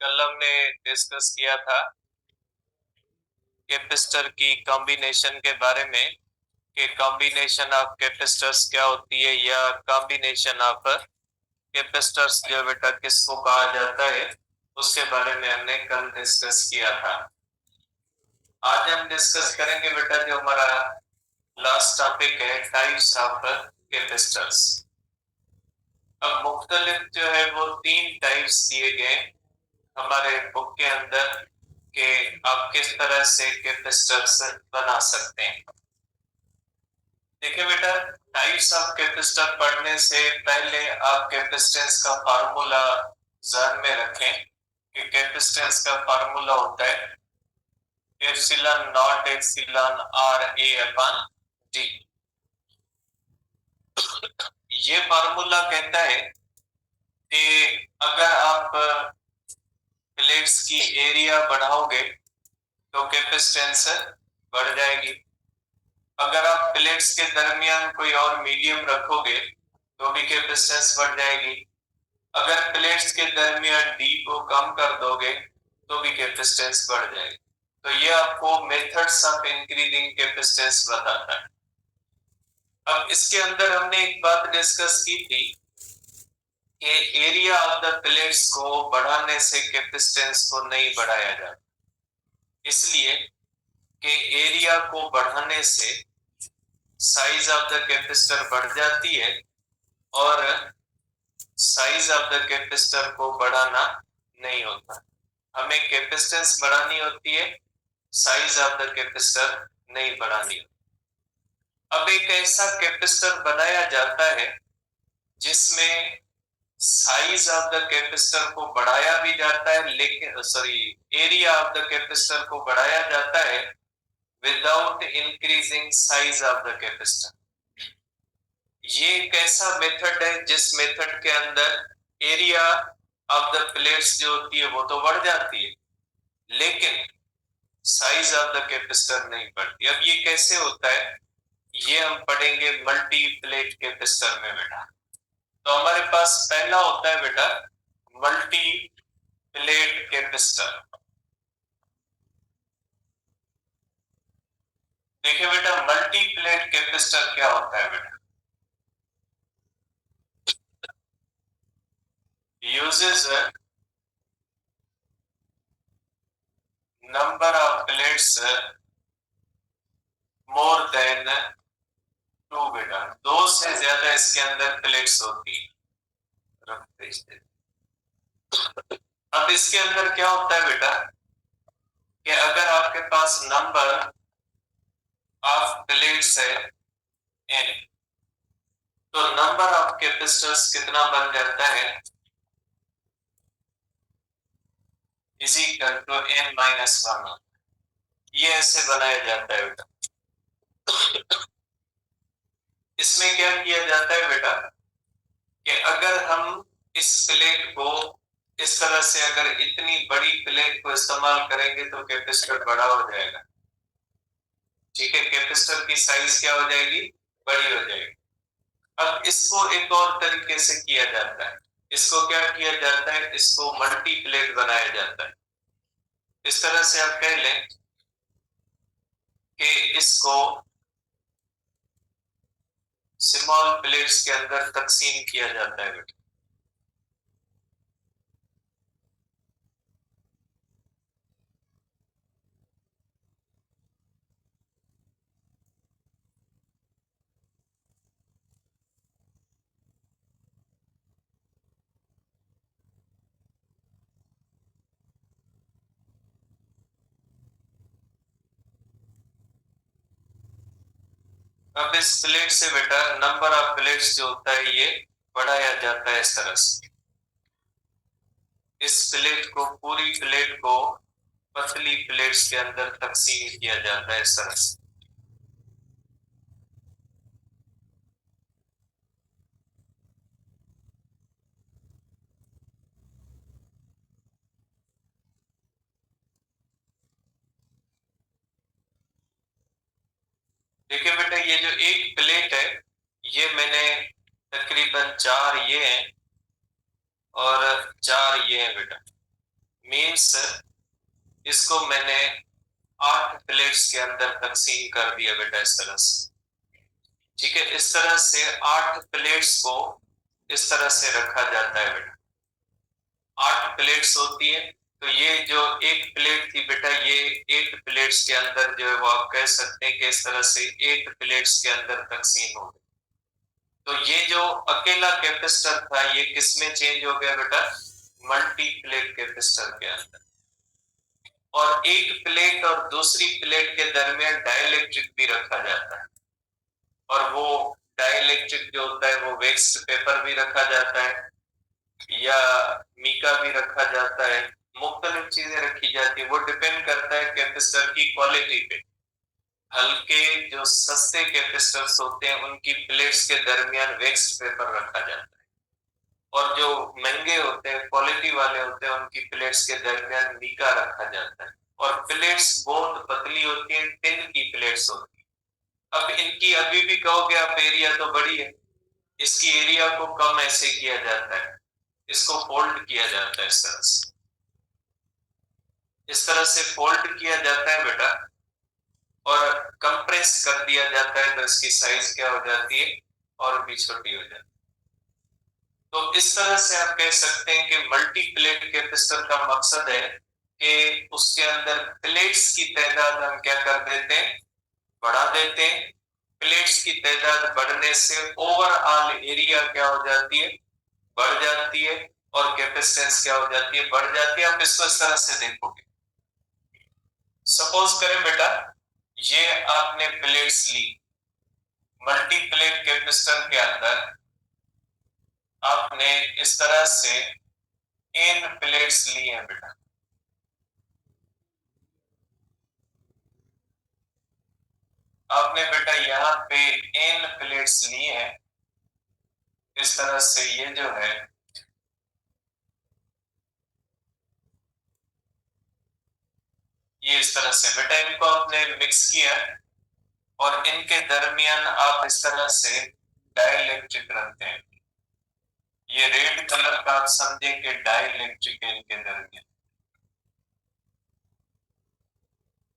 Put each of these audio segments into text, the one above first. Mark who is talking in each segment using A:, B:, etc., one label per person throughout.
A: कल हमने डिस्कस किया था कैपेसिटर की कॉम्बिनेशन के बारे में कि कॉम्बिनेशन ऑफ कैपेसिटर्स क्या होती है या कॉम्बिनेशन ऑफ कैपेसिटर्स जो बेटा किसको कहा जाता है उसके बारे में हमने कल डिस्कस किया था। आज हम डिस्कस करेंगे बेटा जो हमारा लास्ट टॉपिक है टाइप्स ऑफ कैपेसिटर्स। अब मुख्तलिफ जो है वो 3 टाइप्स दिए गए हमारे बुक के अंदर कि आप किस तरह से कैपेसिटर्स बना सकते हैं। देखिए बेटा, टाइप्स ऑफ कैपेसिटर पढ़ने से पहले आप कैपेसिटेंस का फार्मूला ध्यान में रखें कि कैपेसिटेंस का फार्मूला होता है epsilon naught epsilon R A upon D. ये फार्मूला कहता है कि अगर आप प्लेट्स की एरिया बढ़ाओगे तो कैपेसिटेंस बढ़ जाएगी। अगर आप प्लेट्स के दरमियान कोई और मीडियम रखोगे तो भी कैपेसिटेंस बढ़ जाएगी। अगर प्लेट्स के दरमियान डी को कम कर दोगे तो भी कैपेसिटेंस बढ़ जाएगी। तो ये आपको मेथड्स ऑफ इंक्रीजिंग कैपेसिटेंस बताता है। अब इसके अंदर हमने एक बात डिस्कस की थी कि एरिया ऑफ द प्लेट्स को बढ़ाने से कैपेसिटेंस को नहीं बढ़ाया जाता, इसलिए कि एरिया को बढ़ाने से साइज ऑफ द कैपेसिटर बढ़ जाती है और साइज ऑफ द कैपेसिटर को बढ़ाना नहीं होता। हमें कैपेसिटेंस बढ़ानी होती है, साइज ऑफ द कैपेसिटर नहीं बढ़ानी होती। अब एक ऐसा कैपेसिटर बनाया जाता है जिसमें साइज ऑफ द कैपेसिटर को बढ़ाया भी जाता है, लेकिन एरिया ऑफ द कैपेसिटर को बढ़ाया जाता है without increasing size of the capacitor. ये एक ऐसा मेथड है जिस मेथड के अंदर एरिया ऑफ द प्लेट्स जो होती है वो तो बढ़ जाती है लेकिन साइज ऑफ द कैपेसिटर नहीं बढ़ती। अब ये कैसे होता है ये हम पढ़ेंगे मल्टी प्लेट कैपेसिटर में बेटा। तो हमारे पास पहला होता है बेटा मल्टी प्लेट कैपेसिटर। देखिए बेटा, मल्टी प्लेट कैपेसिटर क्या होता है बेटा? uses a number of plates more than 2 बेटा। 2 से ज्यादा इसके अंदर प्लेट्स होती है। अब इसके अंदर क्या होता है बेटा कि अगर आपके पास नंबर ऑफ प्लेट्स है n, तो नंबर ऑफ कैपेसिटर्स कितना बन जाता है इज इक्वल टू n-1। ये ऐसे बनाया जाता है बेटा। इसमें क्या किया जाता है बेटा कि अगर हम इस प्लेट को इस तरह से अगर इतनी बड़ी प्लेट को इस्तेमाल करेंगे तो कैपेसिटर बड़ा हो जाएगा। ठीक है, कैपेसिटर की साइज क्या हो जाएगी? बड़ी हो जाएगी। अब इसको एक और तरीके से किया जाता है। इसको क्या किया जाता है? इसको मल्टी प्लेट बनाया जाता है। इस तरह से आप कह लें कि इसको स्मॉल प्लेट्स के अंदर तकसीम किया जाता है बेटा। अब इस प्लेट से बेटा नंबर ऑफ प्लेट्स जो होता है ये बढ़ाया जाता है इस तरह से। इस प्लेट को, पूरी प्लेट को पतली प्लेट्स के अंदर तकसीम किया जाता है इस तरह से। देखिए बेटा, ये जो एक प्लेट है ये मैंने तकरीबन 4 ये हैं और 4 ये हैं बेटा। मीन्स इसको मैंने 8 प्लेट्स के अंदर तकसीम कर दिया बेटा इस तरह से। ठीक है, इस तरह से 8 प्लेट्स को इस तरह से रखा जाता है बेटा। 8 प्लेट्स होती है, तो ये जो एक प्लेट थी बेटा, ये 8 प्लेट्स के अंदर जो है वो आप कह सकते हैं कि इस तरह से 8 प्लेट्स के अंदर तकसीम हो गई। तो ये जो अकेला कैपेसिटर था ये किसमें चेंज हो गया बेटा? मल्टी प्लेट कैपेसिटर के अंदर। और एक प्लेट और दूसरी प्लेट के दरमियान डाइलेक्ट्रिक भी रखा जाता है, और वो डाइलेक्ट्रिक जो होता है वो वेक्स्ड पेपर भी रखा जाता है या मीका भी रखा जाता है, मुख्तलिफ चीजें रखी जाती है। वो डिपेंड करता है कैपेसिटर की क्वालिटी पे। हल्के जो सस्ते कैपेसिटर्स होते हैं उनकी प्लेट्स के दरमियान वेक्स्ड पेपर रखा जाता है, और जो महंगे होते हैं, क्वालिटी वाले होते हैं, उनकी प्लेट्स के दरमियान मीका रखा जाता है। और प्लेट्स बहुत पतली होती है, टिन की प्लेट्स होती है। अब इनकी अभी भी कहोगे आप एरिया तो बड़ी है, इसकी एरिया को कम ऐसे किया जाता है, इसको फोल्ड किया जाता है इस तरह से। इस तरह से फोल्ड किया जाता है बेटा, और कंप्रेस कर दिया जाता है, तो इसकी साइज क्या हो जाती है? और भी छोटी हो जाती है। तो इस तरह से आप कह सकते हैं कि मल्टी प्लेट कैपेसिटर का मकसद है कि उसके अंदर प्लेट्स की तादाद हम क्या कर देते हैं? बढ़ा देते हैं। प्लेट्स की तादाद बढ़ने से ओवरऑल एरिया क्या हो जाती है? बढ़ जाती है, और कैपेसिटेंस क्या हो जाती है? बढ़ जाती है। आप इसको इस तरह से देखोगे, सपोज करें बेटा ये आपने प्लेट्स ली, मल्टी प्लेट कैपेसिटर के अंदर आपने इस तरह से एन प्लेट्स ली हैं बेटा। आपने बेटा यहाँ पे एन प्लेट्स ली हैं, इस तरह से ये जो है ये इस तरह से बेटा इनको आपने मिक्स किया, और इनके दरमियान आप इस तरह से डाइलेक्ट्रिक रखते हैं। ये रेड कलर का आप समझे कि डाइलेक्ट्रिक है इनके दरमियान।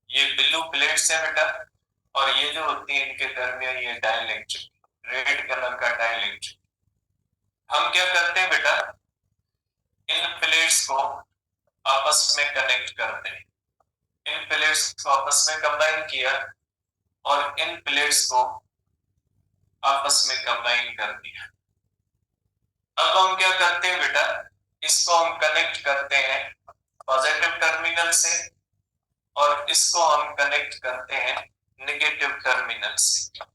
A: ये ब्लू प्लेट्स है बेटा, और ये जो होती है इनके दरमियान ये डाइलेक्ट्रिक, रेड कलर का डाइलेक्ट्रिक। हम क्या करते हैं बेटा, इन प्लेट्स को आपस में कनेक्ट करते हैं। इन प्लेट्स को आपस में कंबाइन किया, और इन प्लेट्स को आपस में कंबाइन कर दिया। अब हम क्या करते हैं बेटा, इसको हम कनेक्ट करते हैं पॉजिटिव टर्मिनल से, और इसको हम कनेक्ट करते हैं नेगेटिव टर्मिनल से।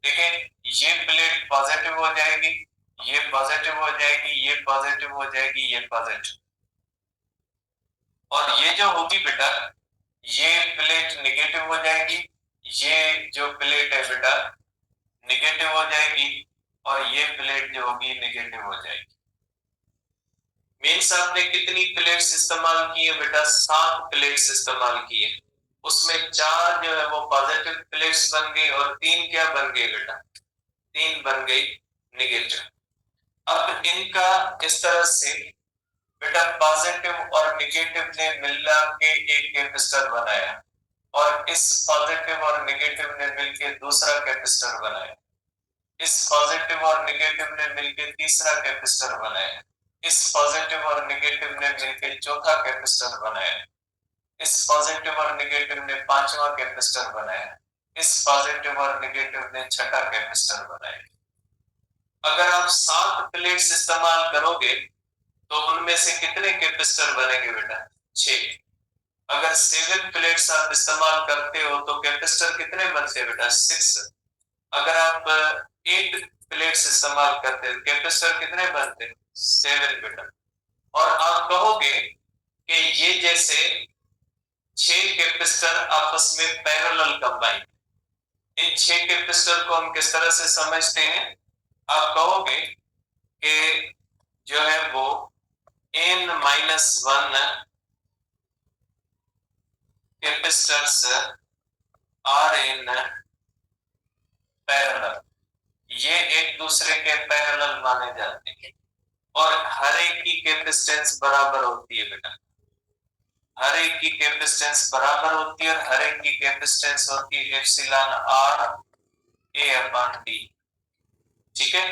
A: देखें, ये प्लेट पॉजिटिव हो जाएगी, ये पॉजिटिव हो जाएगी, ये पॉजिटिव हो जाएगी, ये पॉजिटिव। और ये जो होगी बेटा, ये प्लेट नेगेटिव हो जाएगी, ये जो प्लेट है बेटा नेगेटिव हो जाएगी, और ये प्लेट जो होगी नेगेटिव हो जाएगी। मीन्स आपने कितनी प्लेट्स इस्तेमाल की है बेटा? 7 प्लेट्स इस्तेमाल की है। उसमें 4 जो है वो पॉजिटिव प्लेट्स बन गई, और 3 क्या बन गई बेटा? 3 बन गई नेगेटिव। अब इनका इस तरह से बेटा पॉजिटिव और नेगेटिव ने मिला के एक कैपेसिटर बनाया, और इस पॉजिटिव और नेगेटिव ने मिलकर दूसरा कैपेसिटर बनाया, इस पॉजिटिव और नेगेटिव ने मिलकर तीसरा कैपेसिटर बनाया, इस पॉजिटिव और नेगेटिव ने मिलकर चौथा कैपेसिटर बनाया, इस पॉजिटिव और नेगेटिव ने पांचवा कैपेसिटर बनाया, इस पॉजिटिव और नेगेटिव ने छठा कैपेसिटर बनाया। अगर आप 7 प्लेट्स इस्तेमाल करोगे तो उनमें से कितने कैपेसिटर बनेंगे बेटा? 6। अगर 7 प्लेट्स आप इस्तेमाल करते हो तो कैपेसिटर कितने बनते हैं बेटा? 6। अगर आप 8 प्लेट्स इस्तेमाल करते हैं कैपेसिटर कितने बनते हैं? 7 बेटा। और आप कहोगे कि ये जैसे 6 कैपेसिटर आपस में पैरेलल कंबाइन। इन 6 कैपेसिटर को हम किस तरह से समझते हैं? आप कहोगे कि जो है वो n-1 capacitors are in parallel, ये एक दूसरे के पैरेलल माने जाते हैं, और हर एक की कैपेसिटेंस बराबर होती है बेटा। हर एक की कैपेसिटेंस बराबर होती है और हर एक की कैपेसिटेंस होती है epsilon R A upon D. ठीक है,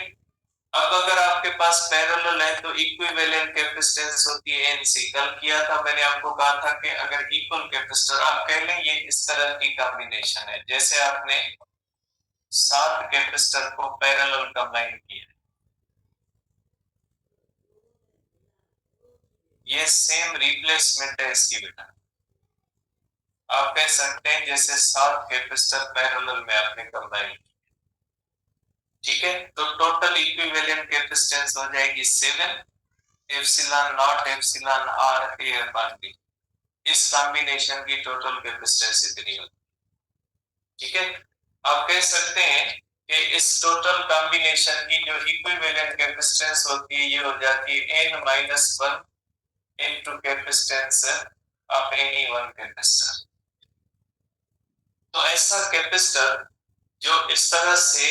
A: अब अगर आपके पास पैरेलल है तो इक्विवेलेंट कैपेसिटेंस होती है एनसी। कल किया था मैंने, आपको कहा था कि अगर इक्वल कैपेसिटर, आप कह लें ये इस तरह की कॉम्बिनेशन है जैसे आपने 7 कैपेसिटर को पैरेलल कंबाइन किया, ये सेम रिप्लेसमेंट है इसकी बेटा। आप कह सकते हैं जैसे 7 कैपेसिटर पैरेलल में आपने कंबाइन किया। ठीक है, तो टोटल इक्विवेलेंट कैपेसिटेंस हो जाएगी 7 epsilon naught epsilon R A upon D. इस कॉम्बिनेशन की टोटल कैपेसिटेंस इतनी होती है। ठीक है, आप कह सकते हैं कि इस टोटल कॉम्बिनेशन की जो इक्विवेलेंट कैपेसिटेंस होती है ये हो जाती है n-1 into capacitance of any one capacitor. तो ऐसा कैपेसिटर जो इस तरह से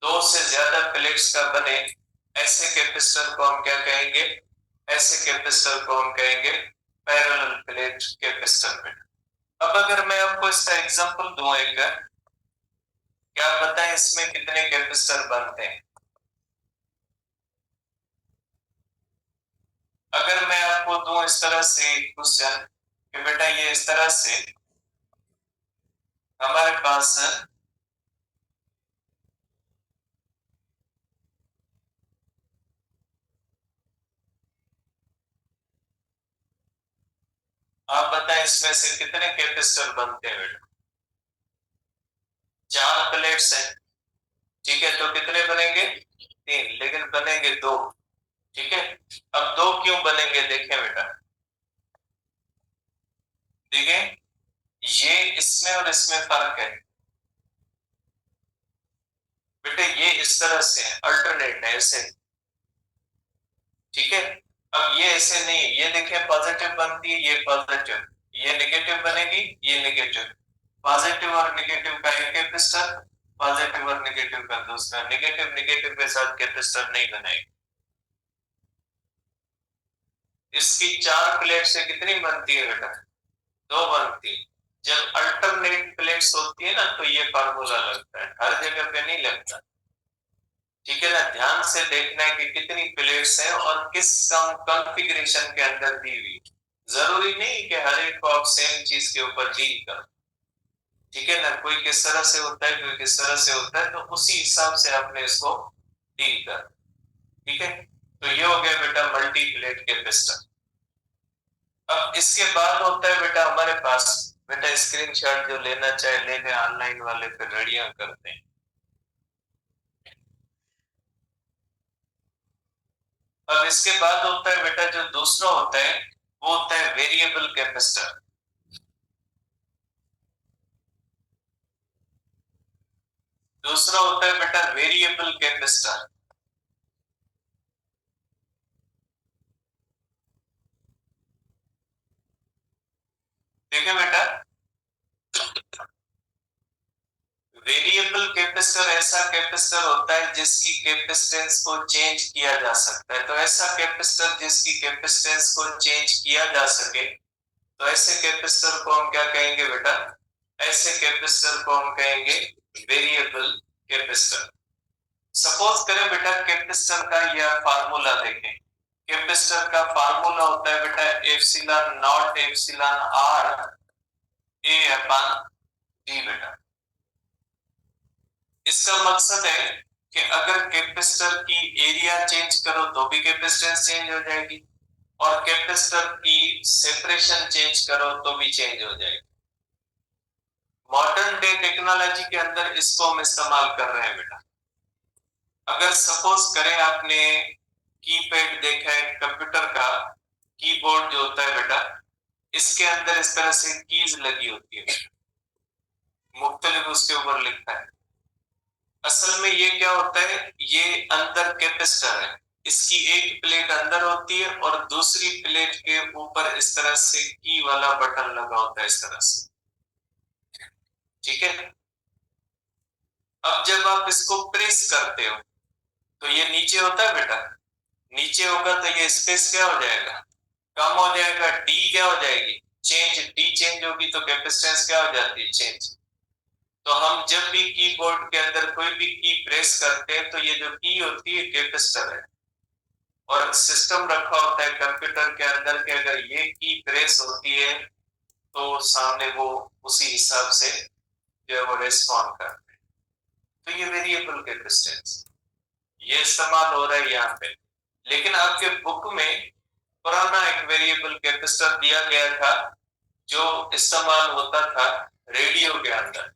A: दो से ज्यादा प्लेट्स का बने, ऐसे कैपेसिटर को हम क्या कहेंगे? ऐसे कैपेसिटर को हम कहेंगे पैरेलल प्लेट कैपेसिटर। अब अगर मैं आपको इसका एग्जांपल दूं एक, क्या बताएं इसमें कितने कैपेसिटर बनते हैं? अगर मैं आपको दूं इस तरह से क्वेश्चन कि बेटा ये इस तरह से हमारे पास आप बताएं इसमें से कितने कैपेसिटर बनते हैं बेटा? 4 प्लेट्स हैं, ठीक है, तो कितने बनेंगे? 3, लेकिन बनेंगे 2। ठीक है, अब 2 क्यों बनेंगे देखें बेटा, देखें ये इसमें और इसमें फर्क है बेटे, ये इस तरह से है, अल्टरनेट है ऐसे। ठीक है, अब ये ऐसे नहीं, ये देखें पॉजिटिव बनती है, ये पॉजिटिव, ये नेगेटिव बनेगी, ये नेगेटिव। पॉजिटिव और नेगेटिव का एक कैपेसिटर, पॉजिटिव और नेगेटिव का दूसरा। नेगेटिव नेगेटिव के साथ कैपेसिटर नहीं बनाएगी। इसकी 4 प्लेट से कितनी बनती है बेटा? 2 बनती है। जब अल्टरनेट प्लेट्स होती है ना तो ये फार्मूला लगता है, हर जगह पे नहीं लगता। ठीक है ना, ध्यान से देखना है कि कितनी प्लेट्स हैं और किस कॉन्फ़िगरेशन के अंदर दी हुई। जरूरी नहीं कि हर एक को आप सेम चीज के ऊपर डील करो। ठीक है ना, कोई किस तरह से होता है, कोई किस तरह से होता है, तो उसी हिसाब से आपने इसको डील कर। ठीक है, तो ये हो गया बेटा मल्टी प्लेट कैपेसिटर। अब इसके बाद होता है बेटा हमारे पास, बेटा स्क्रीनशॉट जो लेना चाहे ले लें, ऑनलाइन वाले फिर रेडियां करते हैं। अब इसके बाद होता है बेटा जो दूसरा होता है वो होता है वेरिएबल कैपेसिटर। दूसरा होता है बेटा वेरिएबल कैपेसिटर। देखिए बेटा, वेरिएबल कैपेसिटर ऐसा कैपेसिटर होता है जिसकी कैपेसिटेंस को चेंज किया जा सकता है। तो ऐसा कैपेसिटर जिसकी कैपेसिटेंस को चेंज किया जा सके, तो ऐसे कैपेसिटर को हम क्या कहेंगे बेटा? ऐसे कैपेसिटर को हम कहेंगे वेरिएबल कैपेसिटर। सपोज करें बेटा कैपेसिटर का यह फार्मूला देखें। कैपेसिटर का फार्मूला होता है बेटा epsilon naught epsilon R A upon D बेटा। इसका मकसद है कि अगर कैपेसिटर की एरिया चेंज करो तो भी कैपेसिटेंस चेंज हो जाएगी, और कैपेसिटर की सेपरेशन चेंज करो तो भी चेंज हो जाएगी। मॉडर्न डे टेक्नोलॉजी के अंदर इसको हम इस्तेमाल कर रहे हैं बेटा। अगर सपोज करें आपने कीपैड देखा है कंप्यूटर का, कीबोर्ड जो होता है बेटा, इसके अंदर इस तरह से कीज लगी होती है, मुख्तलिफ उसके ऊपर लिखता है। असल में ये क्या होता है, ये अंदर कैपेसिटर है, इसकी एक प्लेट अंदर होती है और दूसरी प्लेट के ऊपर इस तरह से की वाला बटन लगा होता है इस तरह से। ठीक है, अब जब आप इसको प्रेस करते हो तो ये नीचे होता है बेटा, नीचे होगा तो ये स्पेस क्या हो जाएगा? कम हो जाएगा, डी क्या हो जाएगी, चेंज, डी चेंज होगी तो कैपेसिटेंस क्या हो जाती है, चेंज। तो हम जब भी कीबोर्ड के अंदर कोई भी की प्रेस करते हैं तो ये जो की होती है कैपेसिटर है, और सिस्टम रखा होता है कंप्यूटर के अंदर कि अगर ये की प्रेस होती है तो सामने वो उसी हिसाब से जो है वो रेस्पॉन्ड करते हैं। तो ये वेरिएबल कैपेसिटेंस ये इस्तेमाल हो रहा है यहाँ पे। लेकिन आपके बुक में पुराना एक वेरिएबल कैपेसिटर दिया गया था जो इस्तेमाल होता था रेडियो के अंदर,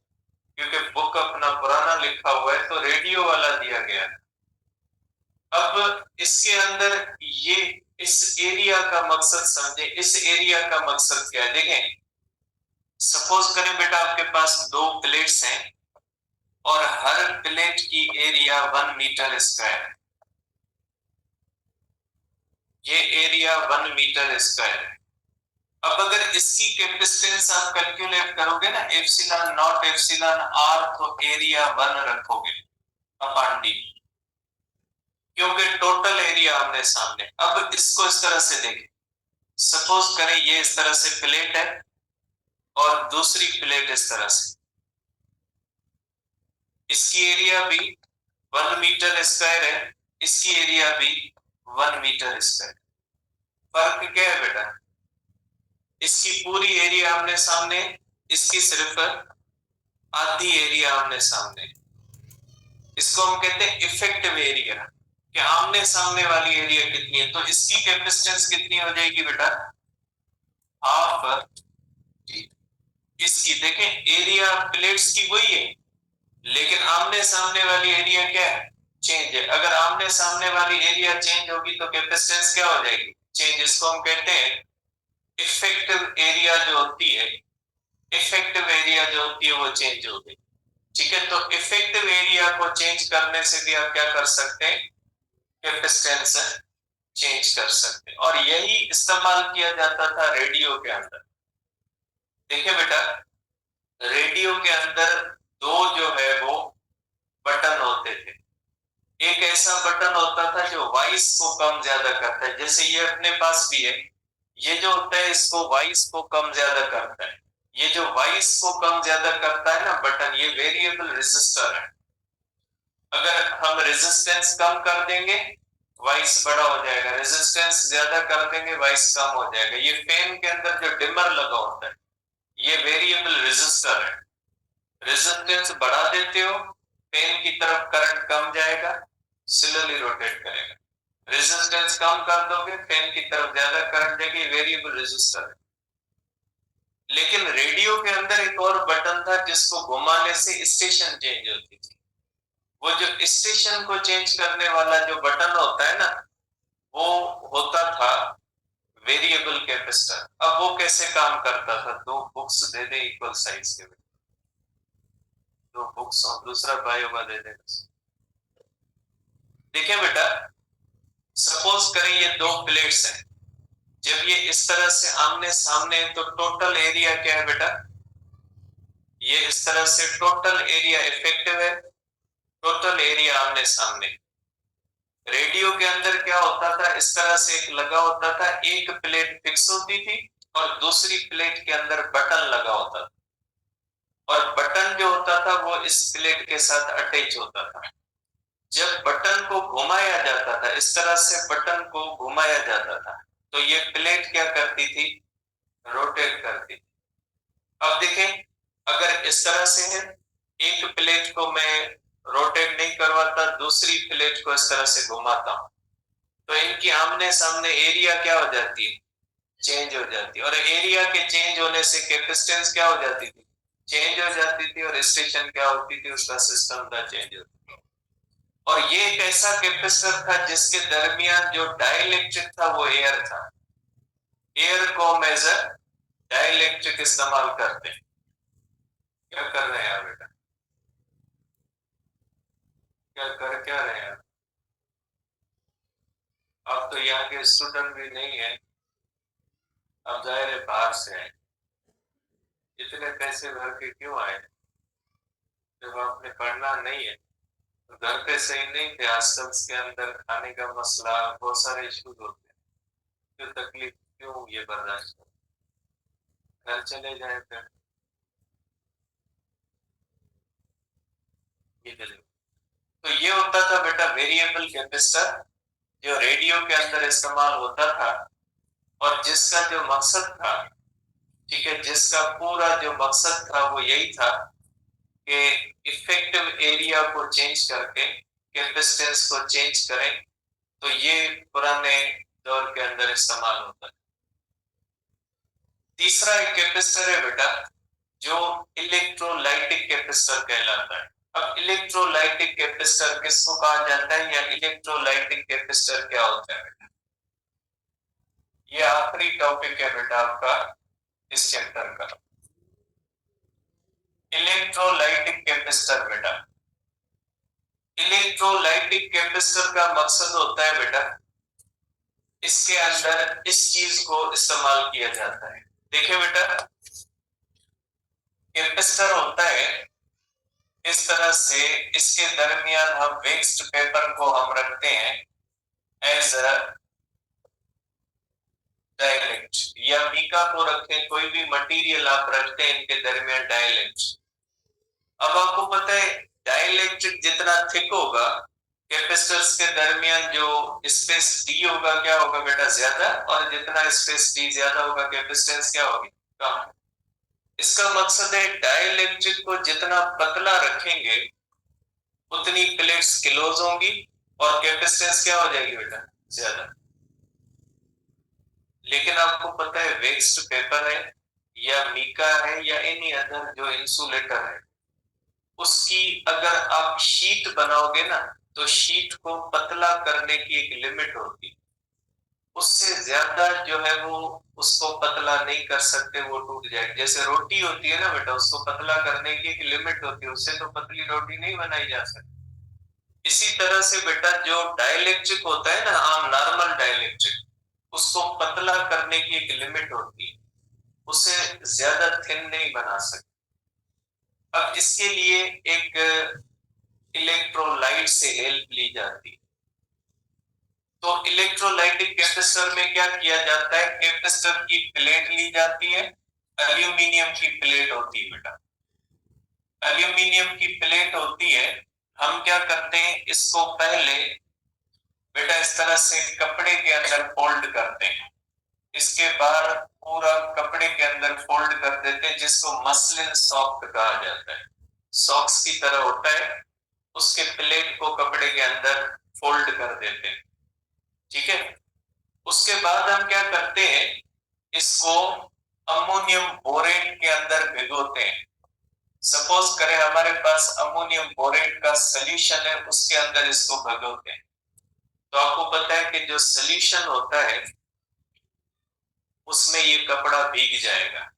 A: क्योंकि बुक अपना पुराना लिखा हुआ है तो रेडियो वाला दिया गया है। अब इसके अंदर ये इस एरिया का मकसद समझे, इस एरिया का मकसद क्या है देखें। सपोज करें बेटा आपके पास दो प्लेट्स हैं और हर प्लेट की एरिया 1 मीटर स्क्वायर है। ये एरिया 1 मीटर स्क्वायर है। अब अगर इसकी कैपेसिटेंस आप कैलकुलेट करोगे ना, एप्सिलॉन नॉट एप्सिलॉन आर, तो एरिया 1 रखोगे अपॉन डी, क्योंकि टोटल एरिया आमने सामने। अब इसको इस तरह से देखें, सपोज करें ये इस तरह से प्लेट है और दूसरी प्लेट इस तरह से, इसकी एरिया भी 1 मीटर स्क्वायर है, इसकी एरिया भी 1 मीटर स्क्वायर। फर्क क्या है बेटा, इसकी पूरी एरिया आमने सामने, इसकी सिर्फ आधी एरिया आमने सामने। इसको हम कहते हैं इफेक्टिव एरिया, कि आमने सामने वाली एरिया कितनी है। तो इसकी कैपेसिटेंस कितनी हो जाएगी बेटा, हाफ डी। इसकी देखें एरिया प्लेट्स की वही है, लेकिन आमने सामने वाली एरिया क्या है, चेंज है। अगर आमने सामने वाली एरिया चेंज होगी तो कैपेसिटेंस क्या हो जाएगी, चेंज। इसको हम कहते हैं इफेक्टिव एरिया जो होती है, इफेक्टिव एरिया जो होती है वो चेंज हो गई। ठीक है, तो इफेक्टिव एरिया को चेंज करने से भी आप क्या कर सकते हैं, कैपेसिटेंस चेंज कर सकते हैं। और यही इस्तेमाल किया जाता था रेडियो के अंदर। देखिए बेटा, रेडियो के अंदर दो जो है वो बटन होते थे। एक ऐसा बटन होता था जो वॉइस को कम ज्यादा करता है, जैसे ये अपने पास भी है, ये जो होता है इसको वॉइस को कम ज्यादा करता है। ये जो वॉइस को कम ज्यादा करता है ना बटन, ये वेरिएबल रेजिस्टर है। अगर हम रेजिस्टेंस कम कर देंगे वॉइस बड़ा हो जाएगा, रेजिस्टेंस ज्यादा कर देंगे वॉइस कम हो जाएगा। ये फैन के अंदर जो डिमर लगा होता है ये वेरिएबल रेजिस्टर है। रेजिस्टेंस बढ़ा देते हो फैन की तरफ करंट कम जाएगा, स्लोली रोटेट करेगा। रेजिस्टेंस कम कर दोगे फैन की तरफ ज्यादा करंट जाएगी, वेरिएबल रेजिस्टर है। लेकिन रेडियो के अंदर एक और बटन था जिसको घुमाने से स्टेशन चेंज होती थी। वो जो स्टेशन को चेंज करने वाला जो बटन होता है ना, वो होता था वेरिएबल कैपेसिटर। अब वो कैसे काम करता था, दो बुक्स दे दे इक्वल साइज के, दो बुक्स और दूसरा बायो का दे दे। देखिए बेटा, सपोज करें ये दो प्लेट्स हैं, जब ये इस तरह से आमने सामने है तो टोटल एरिया क्या है बेटा, ये इस तरह से टोटल एरिया इफेक्टिव है, टोटल एरिया आमने सामने। रेडियो के अंदर क्या होता था, इस तरह से एक लगा होता था, एक प्लेट फिक्स होती थी और दूसरी प्लेट के अंदर बटन लगा होता था, और बटन जो होता था वो इस प्लेट के साथ अटैच होता था। जब बटन को घुमाया जाता था, इस तरह से बटन को घुमाया जाता था, तो ये प्लेट क्या करती थी, रोटेट करती थी। अब देखें, अगर इस तरह से है, एक प्लेट को मैं रोटेट नहीं करवाता, दूसरी प्लेट को इस तरह से घुमाता हूं, तो इनकी आमने सामने एरिया क्या हो जाती है, चेंज हो जाती है। और एरिया के चेंज होने से कैपेसिटेंस क्या हो जाती थी, चेंज हो जाती थी, और स्टेशन क्या होती थी, उसका सिस्टम था चेंज होता। और ये एक ऐसा कैपेसिटर था जिसके दरमियान जो डाइलेक्ट्रिक था वो एयर था। एयर को हम एज अ डाइलेक्ट्रिक इस्तेमाल करते हैं। क्या कर रहे हैं आप बेटा, क्या कर क्या रहे हैं आप तो यहाँ के स्टूडेंट भी नहीं है, अब जाहिर है बाहर से आए, इतने पैसे भर के क्यों आए, जब आपने पढ़ना नहीं है। तो घर पे सही नहीं थे, हॉस्टल्स के अंदर खाने का मसला, बहुत सारे इश्यूज होते हैं, क्यों तकलीफ क्यों ये बर्दाश्त कर? घर चले जाए फिर ये चले। तो ये होता था बेटा वेरिएबल कैपेसिटर, जो रेडियो के अंदर इस्तेमाल होता था, और जिसका जो मकसद था, ठीक है, जिसका पूरा जो मकसद था वो यही था कि इफेक्टिव एरिया को चेंज करके कैपेसिटेंस को चेंज करें। तो ये पुराने दौर के अंदर इस्तेमाल होता है। तीसरा एक कैपेसिटर है बेटा जो इलेक्ट्रोलाइटिक कैपेसिटर कहलाता है। अब इलेक्ट्रोलाइटिक कैपेसिटर किसको कहा जाता है, या इलेक्ट्रोलाइटिक कैपेसिटर क्या होता है बेटा? ये आखिरी टॉपिक है बेटा आपका इस चैप्टर का, इलेक्ट्रोलाइटिक कैपेसिटर। बेटा इलेक्ट्रोलाइटिक कैपेसिटर का मकसद होता है बेटा, इसके अंदर इस चीज को इस्तेमाल किया जाता है। देखिए बेटा, कैपेसिटर होता है इस तरह से, इसके दरमियान हम वेक्स्ड पेपर को हम रखते हैं एज अ डाइलेक्ट, या मीका को रखें, कोई भी मटेरियल आप रखते हैं इनके दरमियान डाइलेक्ट। अब आपको पता है डाइलेक्ट्रिक जितना थिक होगा, कैपेसिटर्स के दरमियान जो स्पेस डी होगा क्या होगा बेटा, ज्यादा, और जितना स्पेस डी ज्यादा होगा कैपेसिटेंस क्या होगी, कम। इसका मकसद है डाइलेक्ट्रिक को जितना पतला रखेंगे उतनी प्लेट्स क्लोज होंगी और कैपेसिटेंस क्या हो जाएगी बेटा, ज्यादा। लेकिन आपको पता है वेक्स्ड पेपर है या मीका है या एनी अदर जो इंसुलेटर है, उसकी अगर आप शीट बनाओगे ना, तो शीट को पतला करने की एक लिमिट होती, उससे ज्यादा जो है वो उसको पतला नहीं कर सकते, वो टूट जाएगी। जैसे रोटी होती है ना बेटा, उसको पतला करने की एक लिमिट होती है, उससे तो पतली रोटी नहीं बनाई जा सकती। इसी तरह से बेटा जो डाइलेक्ट्रिक होता है ना, आम नॉर्मल डाइलेक्ट्रिक, उसको पतला करने की एक लिमिट होती है, उसे ज्यादा थिन नहीं बना सकते। अब इसके लिए एक इलेक्ट्रोलाइट से हेल्प ली जाती है। तो इलेक्ट्रोलाइटिक कैपेसिटर में क्या किया जाता है, कैपेसिटर की प्लेट ली जाती है, एल्यूमिनियम की प्लेट होती है बेटा, एल्यूमिनियम की प्लेट होती है। हम क्या करते हैं, इसको पहले बेटा इस तरह से कपड़े के अंदर फोल्ड करते हैं, इसके बाद पूरा कपड़े के अंदर फोल्ड कर देते हैं, जिसको मसलिन सॉक्स कहा जाता है, सॉक्स की तरह होता है। उसके प्लेट को कपड़े के अंदर फोल्ड कर देते हैं, ठीक है। उसके बाद हम क्या करते हैं, इसको अमोनियम बोरेट के अंदर भिगोते हैं। सपोज करें हमारे पास अमोनियम बोरेट का सॉल्यूशन है, उसके अंदर इसको भिगोते हैं। तो आपको पता है कि जो सॉल्यूशन होता है उसमें ये कपड़ा भीग जाएगा।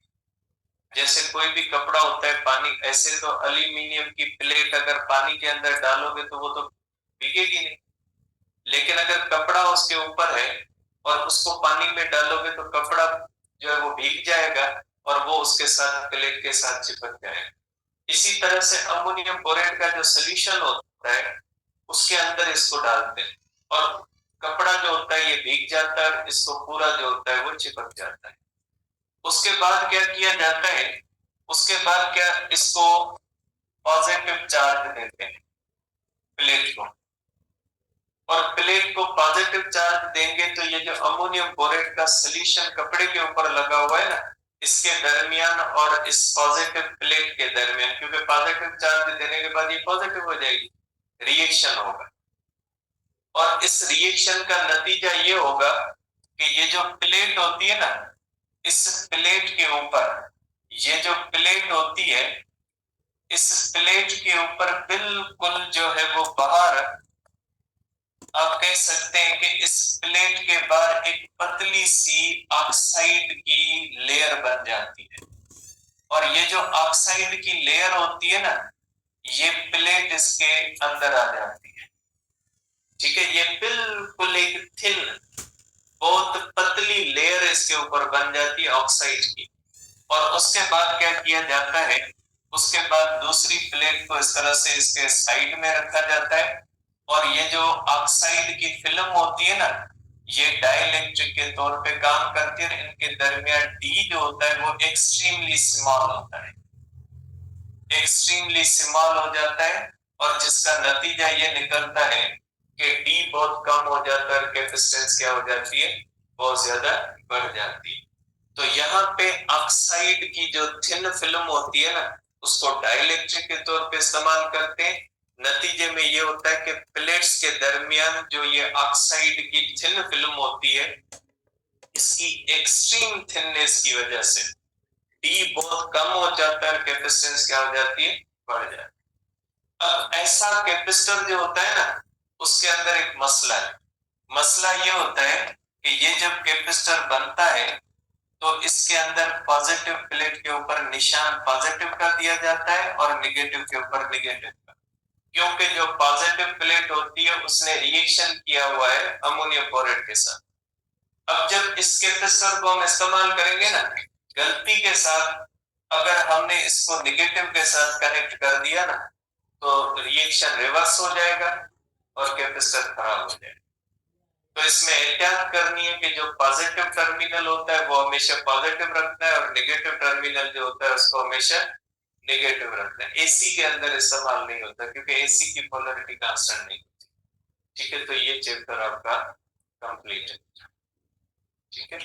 A: जैसे कोई भी कपड़ा होता है पानी, ऐसे तो एल्यूमिनियम की प्लेट अगर पानी के अंदर डालोगे तो वो तो भीगेगी नहीं, लेकिन अगर कपड़ा उसके ऊपर है और उसको पानी में डालोगे तो कपड़ा जो है वो भीग जाएगा और वो उसके साथ प्लेट के साथ चिपक जाएगा। इसी तरह से अमोनियम बोरेट का जो सॉल्यूशन होता है उसके अंदर इसको डालते हैं और कपड़ा जो होता है ये भीग जाता है, इसको पूरा जो होता है वो चिपक जाता है। उसके बाद क्या किया जाता है, उसके बाद क्या, इसको पॉजिटिव चार्ज देते हैं प्लेट को, और प्लेट को पॉजिटिव चार्ज देंगे तो ये जो अमोनियम बोरेट का सॉल्यूशन कपड़े के ऊपर लगा हुआ है ना, इसके दरमियान और इस पॉजिटिव प्लेट के दरमियान, क्योंकि पॉजिटिव चार्ज देने के बाद ये पॉजिटिव हो जाएगी, रिएक्शन होगा, और इस रिएक्शन का नतीजा ये होगा कि ये जो प्लेट होती है ना, इस प्लेट के ऊपर, ये जो प्लेट होती है इस प्लेट के ऊपर बिल्कुल जो है वो बाहर, आप कह सकते हैं कि इस प्लेट के बाहर एक पतली सी ऑक्साइड की लेयर बन जाती है, और ये जो ऑक्साइड की लेयर होती है ना, ये प्लेट इसके अंदर आ जाती है, ठीक है। ये बिल्कुल एक थिन, बहुत पतली लेयर इसके ऊपर बन जाती है ऑक्साइड की। और उसके बाद क्या किया जाता है, उसके बाद दूसरी प्लेट को इस तरह से इसके साइड में रखा जाता है, और ये जो ऑक्साइड की फिल्म होती है ना, ये डाइलेक्ट्रिक के तौर पे काम करती है। इनके दरमियान डी जो होता है वो एक्सट्रीमली स्मॉल होता है, एक्सट्रीमली स्मॉल हो जाता है, और जिसका नतीजा ये निकलता है कि डी बहुत कम हो जाता है, कैपेसिटेंस क्या हो जाती है, बहुत ज्यादा बढ़ जाती है। तो यहाँ पे ऑक्साइड की जो थिन फिल्म होती है ना, उसको डाइलेक्ट्रिक के तौर पे इस्तेमाल करते हैं। नतीजे में ये होता है कि प्लेट्स के दरमियान जो ये ऑक्साइड की थिन फिल्म होती है, इसकी एक्सट्रीम थिननेस की वजह से डी बहुत कम हो जाता है, कैपेसिटेंस क्या हो जाती है, बढ़ जाती है। अब ऐसा कैपेसिटर जो होता है ना, उसके अंदर एक मसला है। मसला ये होता है कि ये जब कैपेसिटर बनता है तो इसके अंदर पॉजिटिव प्लेट के ऊपर निशान पॉजिटिव का दिया जाता है और निगेटिव के ऊपर निगेटिव का, क्योंकि जो पॉजिटिव प्लेट होती है उसने रिएक्शन किया हुआ है अमोनियम क्लोराइड के साथ। अब जब इस कैपेसिटर को हम इस्तेमाल करेंगे ना, गलती के साथ अगर हमने इसको निगेटिव के साथ कनेक्ट कर दिया ना, तो रिएक्शन रिवर्स हो जाएगा और कैपेसिटर खराब हो जाएगा। तो इसमें एहतियात करनी है कि जो पॉजिटिव टर्मिनल होता है वो हमेशा पॉजिटिव रखना है, और नेगेटिव टर्मिनल जो होता है उसको हमेशा नेगेटिव रखना है। एसी के अंदर इस्तेमाल नहीं होता, क्योंकि एसी की पोलैरिटी कांस्टेंट नहीं होती। ठीक है, तो ये चैप्टर आपका कंप्लीट है। ठीक है।